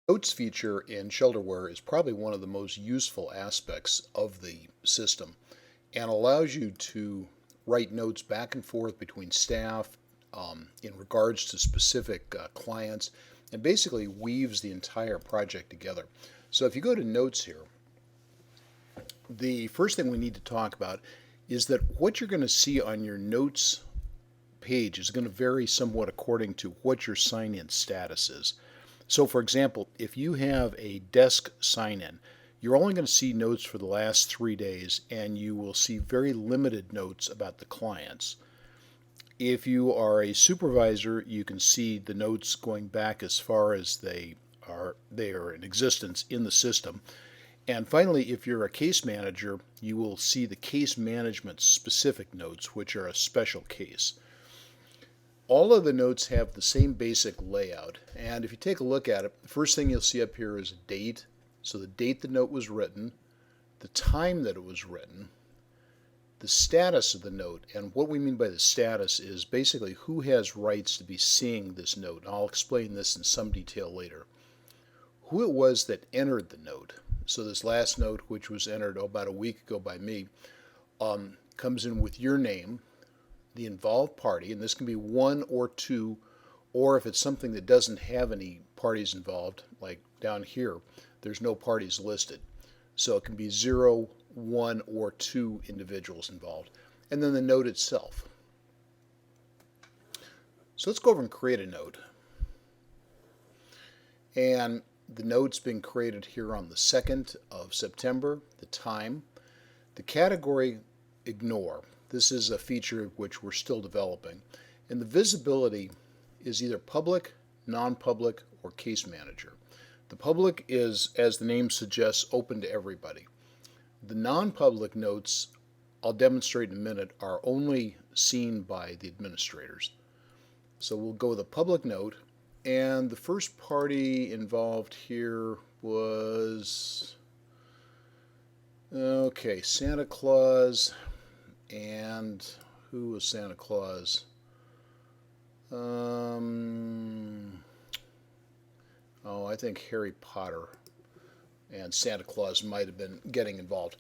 Notes feature in Shelterware is probably one of the most useful aspects of the system and allows you to write notes back and forth between staff in regards to specific clients and basically weaves the entire project together. So if you go to notes here, the first thing we need to talk about is that what you're going to see on your notes page is going to vary somewhat according to what your sign-in status is. So for example, if you have a desk sign-in, you're only going to see notes for the last 3 days and you will see very limited notes about the clients. If you are a supervisor, you can see the notes going back as far as they are in existence in the system. And finally, if you're a case manager, you will see the case management specific notes, which are a special case. All of the notes have the same basic layout, and if you take a look at it, the first thing you'll see up here is a date. So the date the note was written, the time that it was written, the status of the note, and what we mean by the status is basically who has rights to be seeing this note. I'll explain this in some detail later. Who it was that entered the note. So this last note, which was entered about a week ago by me, comes in with your name, the involved party, and this can be one or two, or if it's something that doesn't have any parties involved, like down here, there's no parties listed. So it can be 0, 1, or 2 individuals involved. And then the note itself. So let's go over and create a note. And the note's been created here on the 2nd of September, the time. The category, ignore. This is a feature which we're still developing. And the visibility is either public, non-public, or case manager. The public is, as the name suggests, open to everybody. The non-public notes, I'll demonstrate in a minute, are only seen by the administrators. So we'll go with a public note, and the first party involved here was, okay, Santa Claus. And who was Santa Claus? I think Harry Potter and Santa Claus might have been getting involved.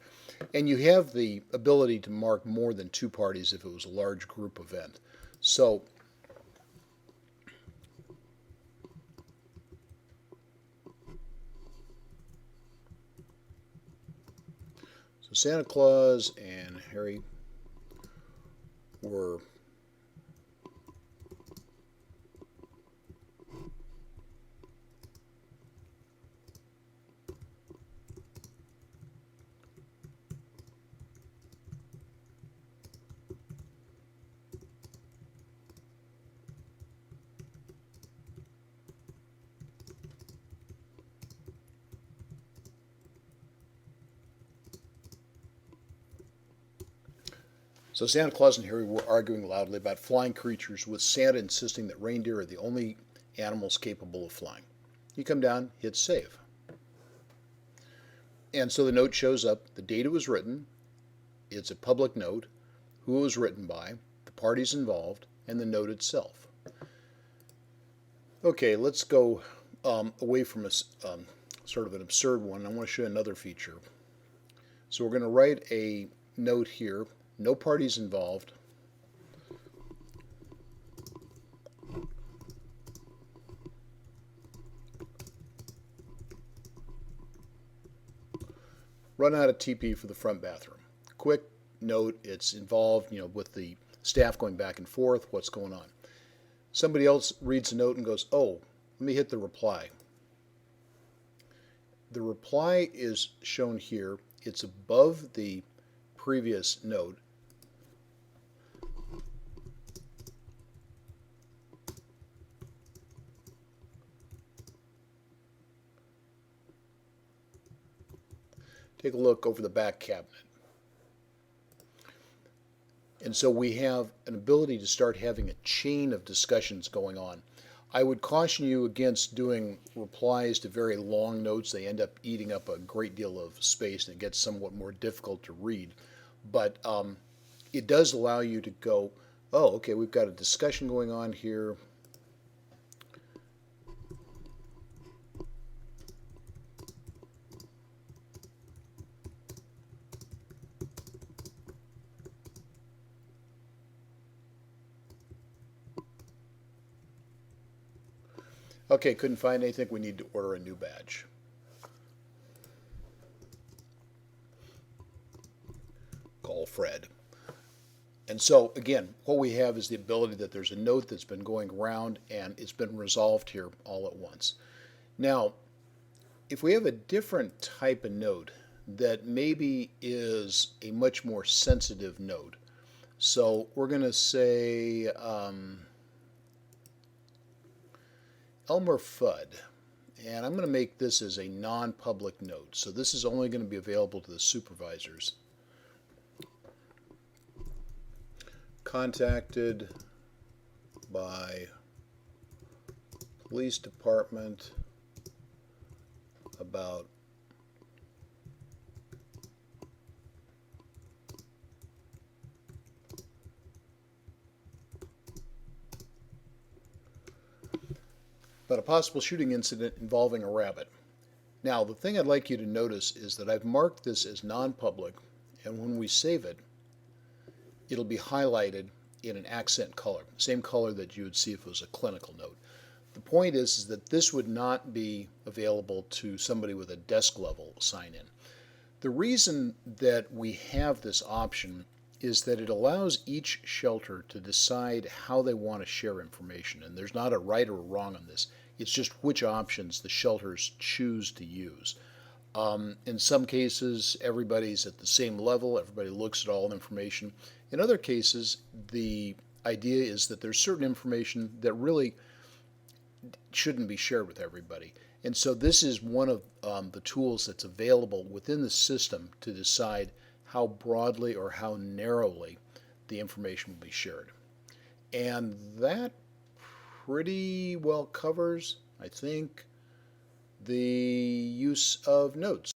And you have the ability to mark more than 2 parties if it was a large group event. So Santa Claus and Harry were So Santa Claus and Harry were arguing loudly about flying creatures, with Santa insisting that reindeer are the only animals capable of flying. You come down, hit save. And so the note shows up, the date it was written, it's a public note, who it was written by, the parties involved, and the note itself. Okay, let's go away from a sort of an absurd one. I want to show you another feature. So we're going to write a note here, no parties involved. Run out of TP for the front bathroom. Quick note, it's involved, with the staff going back and forth, what's going on. Somebody else reads the note and goes, oh, let me hit the reply. The reply is shown here. It's above the previous note. Take a look over the back cabinet. And so we have an ability to start having a chain of discussions going on. I would caution you against doing replies to very long notes. They end up eating up a great deal of space and it gets somewhat more difficult to read. But it does allow you to go, oh, okay, we've got a discussion going on here. Okay, couldn't find anything. We need to order a new badge. Call Fred. And so, again, what we have is the ability that there's a note that's been going around and it's been resolved here all at once. Now, if we have a different type of note that maybe is a much more sensitive note, so we're going to say Elmer Fudd, and I'm going to make this as a non-public note. So this is only going to be available to the supervisors. Contacted by police department about a possible shooting incident involving a rabbit. Now, the thing I'd like you to notice is that I've marked this as non-public, and when we save it, it'll be highlighted in an accent color, same color that you would see if it was a clinical note. The point is that this would not be available to somebody with a desk level sign-in. The reason that we have this option is that it allows each shelter to decide how they want to share information, and there's not a right or a wrong on this. It's just which options the shelters choose to use. In some cases, everybody's at the same level, everybody looks at all the information. In other cases, the idea is that there's certain information that really shouldn't be shared with everybody. And so this is one of the tools that's available within the system to decide how broadly or how narrowly the information will be shared. And that pretty well covers, I think, the use of notes.